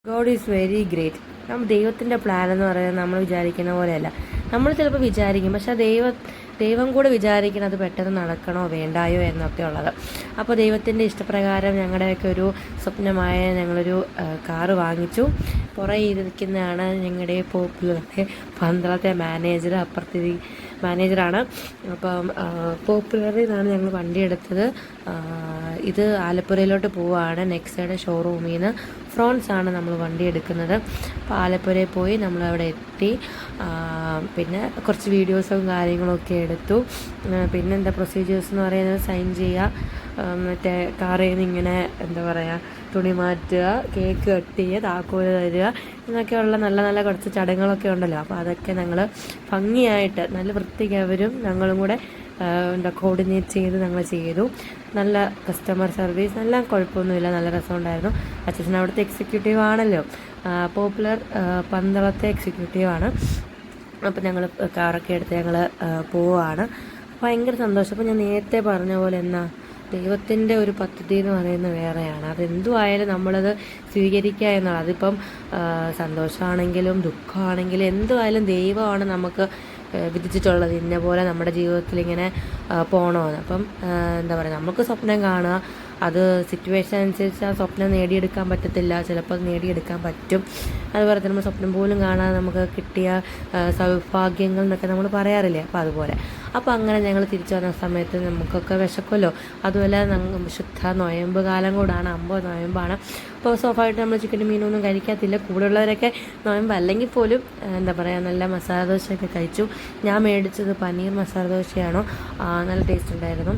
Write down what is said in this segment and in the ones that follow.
God is very great. ദൈവത്തിൻ്റെ plan എന്ന് പറയുന്നത് നമ്മൾ വിചാരിക്കുന്ന പോലെയല്ല. നമ്മൾ ചിലപ്പോൾ വിചാരിക്കും, പക്ഷേ ദൈവം കൂടെ വിചാരിക്കണം അത് പെട്ടെന്ന് നടക്കണോ വേണ്ടായോ എന്നൊക്കെ ഉള്ളത്. അപ്പോൾ ദൈവത്തിൻ്റെ ഇഷ്ടപ്രകാരം ഞങ്ങളുടെയൊക്കെ ഒരു സ്വപ്നമായ ഞങ്ങളൊരു കാറ് വാങ്ങിച്ചു. പുറകെ ഇരിക്കുന്നതാണ് ഞങ്ങളുടെ പോപ്പുലറിൻ്റെ പന്തളത്തെ മാനേജർ, അപ്പുറത്തെ മാനേജറാണ്. അപ്പം പോപ്പുലറിൽ നിന്നാണ് ഞങ്ങൾ വണ്ടി എടുത്തത്. ഇത് ആലപ്പുഴയിലോട്ട് പോവുകയാണ്. നെക്സയുടെ ഷോറൂമിൽ നിന്ന് ഫ്രോൺസാണ് നമ്മൾ വണ്ടി എടുക്കുന്നത്. അപ്പോൾ ആലപ്പുഴയിൽ പോയി നമ്മളവിടെ എത്തി. പിന്നെ കുറച്ച് വീഡിയോസും കാര്യങ്ങളൊക്കെ എടുത്തു. പിന്നെ എന്താ പ്രൊസീജിയേഴ്സ് എന്ന് പറയുന്നത്, സൈൻ ചെയ്യുക, മറ്റേ കാറിൽ നിന്ന് ഇങ്ങനെ എന്താ പറയുക, തുണി മാറ്റുക, കേക്ക് കട്ട് ചെയ്യുക, താക്കോല് തരിക, എന്നൊക്കെയുള്ള നല്ല നല്ല കുറച്ച് ചടങ്ങുകളൊക്കെ ഉണ്ടല്ലോ. അപ്പോൾ അതൊക്കെ ഞങ്ങൾ ഭംഗിയായിട്ട് നല്ല വൃത്തിക്ക് അവരും ഞങ്ങളും കൂടെ കോർഡിനേറ്റ് ചെയ്ത് ഞങ്ങൾ ചെയ്തു. നല്ല കസ്റ്റമർ സർവീസ്, എല്ലാം കുഴപ്പമൊന്നുമില്ല, നല്ല രസമുണ്ടായിരുന്നു. അച്ഛൻ അവിടുത്തെ എക്സിക്യൂട്ടീവ് ആണല്ലോ, പോപ്പുലർ പന്തളത്തെ എക്സിക്യൂട്ടീവാണ്. അപ്പോൾ ഞങ്ങൾ കാറൊക്കെ എടുത്ത് ഞങ്ങൾ പോവുകയാണ്. ഭയങ്കര സന്തോഷം. അപ്പോൾ ഞാൻ നേരത്തെ പറഞ്ഞ പോലെ ദൈവത്തിൻ്റെ ഒരു പദ്ധതി എന്ന് പറയുന്നത് വേറെയാണ്. അതെന്തുമായാലും നമ്മളത് സ്വീകരിക്കുക എന്നുള്ളത്. അതിപ്പം സന്തോഷമാണെങ്കിലും ദുഃഖമാണെങ്കിലും എന്തുമായാലും ദൈവമാണ് നമുക്ക് വിധിച്ചിട്ടുള്ളത് ഇന്ന പോലെ നമ്മുടെ ജീവിതത്തിൽ ഇങ്ങനെ പോകണമെന്ന്. അപ്പം എന്താ പറയുക, നമുക്ക് സ്വപ്നം കാണുക, അത് സിറ്റുവേഷൻ അനുസരിച്ച് ആ സ്വപ്നം നേടിയെടുക്കാൻ പറ്റത്തില്ല, ചിലപ്പോൾ അത് നേടിയെടുക്കാൻ പറ്റും. അതുപോലെ തന്നെ നമ്മൾ സ്വപ്നം പോലും കാണാതെ നമുക്ക് കിട്ടിയ സൗഭാഗ്യങ്ങൾ എന്നൊക്കെ നമ്മൾ പറയാറില്ലേ, അപ്പോൾ അതുപോലെ. അപ്പോൾ അങ്ങനെ ഞങ്ങൾ തിരിച്ചു വന്ന സമയത്ത് നമുക്കൊക്കെ വിശക്കുമല്ലോ. അതുപോലെ ശുദ്ധ നൊയമ്പ് കാലം കൂടാണ്, 50 നൊയമ്പാണ്. അപ്പോൾ സ്വാഭാവികമായിട്ട് നമ്മൾ ചിക്കനും മീനൊന്നും കഴിക്കാത്തില്ല. കൂടെയുള്ളവരൊക്കെ നൊയമ്പ് അല്ലെങ്കിൽ പോലും എന്താ പറയുക, നല്ല മസാല ദോശയൊക്കെ കഴിച്ചു. ഞാൻ മേടിച്ചത് പനീർ മസാല ദോശയാണോ, നല്ല ടേസ്റ്റ് ഉണ്ടായിരുന്നു.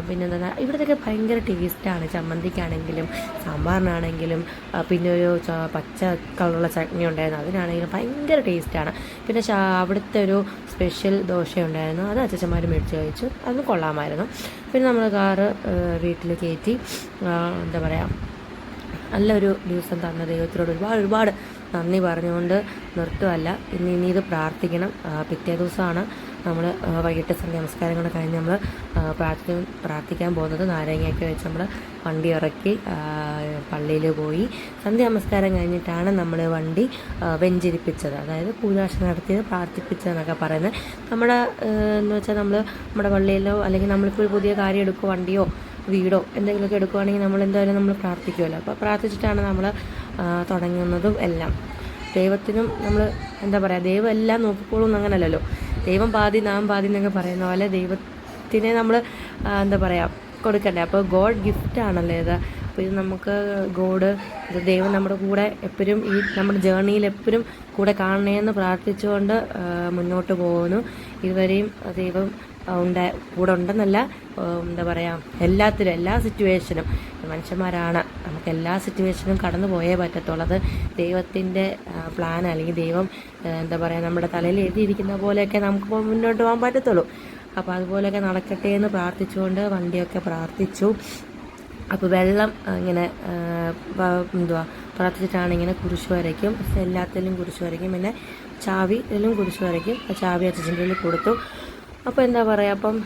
പിന്നെ എന്താ, ഇവിടത്തെയൊക്കെ ഭയങ്കര ടേസ്റ്റാണ്. ചമ്മന്തിക്കാണെങ്കിലും സാമ്പാറിനാണെങ്കിലും പിന്നെ ഒരു പച്ച കളറുള്ള ചട്നി ഉണ്ടായിരുന്നു, അതിനാണെങ്കിലും ഭയങ്കര ടേസ്റ്റാണ്. പിന്നെ അവിടുത്തെ ഒരു സ്പെഷ്യൽ ദോശ ഉണ്ടായിരുന്നു, അത് അച്ഛന്മാർ മേടിച്ച് കഴിച്ചു, അത് കൊള്ളാമായിരുന്നു. പിന്നെ നമ്മൾ കാറ് വീട്ടിൽ കയറ്റി. എന്താ പറയുക, നല്ലൊരു ദിവസം തന്ന ദൈവത്തിനോട് ഒരുപാട് നന്ദി പറഞ്ഞുകൊണ്ട് നിർത്തുമല്ല. ഇനി ഇത് പ്രാർത്ഥിക്കണം. പിറ്റേ ദിവസമാണ് നമ്മൾ വൈകിട്ട് സന്ധ്യ നമസ്കാരങ്ങൾ കഴിഞ്ഞ് നമ്മൾ പ്രാർത്ഥിക്കാൻ പോകുന്നത്. നാരങ്ങയൊക്കെ വെച്ച് നമ്മൾ വണ്ടി ഇറക്കി പള്ളിയിൽ പോയി സന്ധ്യ നമസ്കാരം കഴിഞ്ഞിട്ടാണ് നമ്മൾ വണ്ടി വെഞ്ചരിപ്പിച്ചത്, അതായത് പൂജാർച്ചന നടത്തിയത്, പ്രാർത്ഥിപ്പിച്ചതെന്നൊക്കെ പറയുന്നത്. നമ്മുടെ എന്ന് വെച്ചാൽ നമ്മുടെ പള്ളിയിലോ അല്ലെങ്കിൽ നമ്മളിപ്പോൾ ഒരു പുതിയ കാര്യം എടുക്കുക, വണ്ടിയോ വീടോ എന്തെങ്കിലുമൊക്കെ എടുക്കുകയാണെങ്കിൽ നമ്മൾ എന്തായാലും നമ്മൾ പ്രാർത്ഥിക്കുമല്ലോ. അപ്പോൾ പ്രാർത്ഥിച്ചിട്ടാണ് നമ്മൾ തുടങ്ങുന്നതും എല്ലാം. ദൈവത്തിനും നമ്മൾ എന്താ പറയുക, ദൈവം എല്ലാം നോക്കിക്കോളും അങ്ങനല്ലല്ലോ. ദൈവം പാതി നാം പാതി എന്നൊക്കെ പറയുന്ന പോലെ ദൈവത്തിനെ നമ്മൾ എന്താ പറയുക കൊടുക്കണ്ടേ. അപ്പോൾ ഗോഡ് ഗിഫ്റ്റ് ആണല്ലോ ഇത്. അപ്പോൾ ഇത് നമുക്ക് ദൈവം നമ്മുടെ കൂടെ എപ്പോഴും ഈ നമ്മുടെ ജേർണിയിൽ എപ്പോഴും കൂടെ കാണണേന്ന് പ്രാർത്ഥിച്ചുകൊണ്ട് മുന്നോട്ട് പോകുന്നു. ഇതുവരെയും ദൈവം കൂടെ ഉണ്ടെന്നല്ല, എന്താ പറയുക, എല്ലാത്തിലും എല്ലാ സിറ്റുവേഷനും മനുഷ്യന്മാരാണ്, നമുക്ക് എല്ലാ സിറ്റുവേഷനും കടന്നു പോയേ പറ്റത്തുള്ളൂ. അത് ദൈവത്തിൻ്റെ പ്ലാൻ, അല്ലെങ്കിൽ ദൈവം എന്താ പറയുക നമ്മുടെ തലയിൽ എഴുതിയിരിക്കുന്ന പോലെയൊക്കെ നമുക്ക് മുന്നോട്ട് പോകാൻ പറ്റത്തുള്ളൂ. അപ്പോൾ അതുപോലെയൊക്കെ നടക്കട്ടെ എന്ന് പ്രാർത്ഥിച്ചുകൊണ്ട് വണ്ടിയൊക്കെ പ്രാർത്ഥിച്ചു. അപ്പോൾ വെള്ളം ഇങ്ങനെ പ്രാർത്ഥിച്ചിട്ടാണ് ഇങ്ങനെ കുരിശ് വരയ്ക്കും, എല്ലാത്തിലും കുരിശ് വരയ്ക്കും. പിന്നെ ചാവി ഇതിലും കുരിശ് വരയ്ക്കും. ചാവി അച്ഛൻ്റെ കയ്യിൽ കൊടുത്തു. അപ്പോൾ എന്താ പറയുക, അപ്പം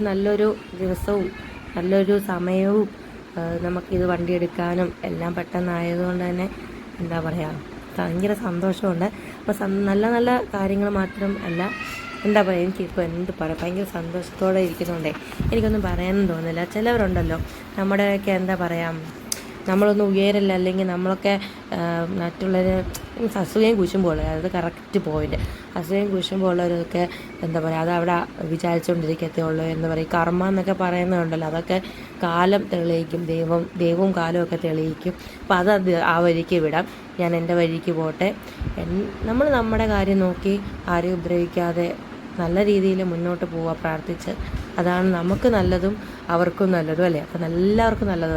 നല്ലൊരു ദിവസവും നല്ലൊരു സമയവും നമുക്കിത് വണ്ടി എടുക്കാനും എല്ലാം പെട്ടെന്നായതുകൊണ്ട് തന്നെ എന്താ പറയുക, ഭയങ്കര സന്തോഷമുണ്ട്. അപ്പോൾ നല്ല നല്ല കാര്യങ്ങൾ മാത്രം അല്ല, എന്താ പറയുക, എനിക്കിപ്പോൾ എന്ത് പറയാം, ഭയങ്കര സന്തോഷത്തോടെ ഇരിക്കുന്നുണ്ടേ എനിക്കൊന്നും പറയാനും തോന്നുന്നില്ല. ചിലവരുണ്ടല്ലോ നമ്മുടെയൊക്കെ എന്താ പറയുക, നമ്മളൊന്നും ഉയരല്ല, അല്ലെങ്കിൽ നമ്മളൊക്കെ മറ്റുള്ളവർ അസൂയയും കുശുമ്പോൾ, അതായത് കറക്റ്റ് പോയിൻ്റ്, അസൂയയും കുശുമ്പോൾ ഉള്ളവരൊക്കെ എന്താ പറയുക, അത് അവിടെ വിചാരിച്ചുകൊണ്ടിരിക്കത്തേ ഉള്ളൂ എന്ന് പറയും. കർമ്മ എന്നൊക്കെ പറയുന്നുണ്ടല്ലോ, അതൊക്കെ കാലം തെളിയിക്കും, ദൈവവും കാലമൊക്കെ തെളിയിക്കും. അപ്പോൾ അത് ആ വഴിക്ക് വിടാം, ഞാൻ എൻ്റെ വഴിക്ക് പോട്ടെ. നമ്മൾ നമ്മുടെ കാര്യം നോക്കി ആരെയും ഉപദ്രവിക്കാതെ നല്ല രീതിയിൽ മുന്നോട്ട് പോവുക പ്രാർത്ഥിച്ച്. അതാണ് നമുക്ക് നല്ലതും അവർക്കും നല്ലതും, അല്ലേ? അപ്പം എല്ലാവർക്കും നല്ലത്.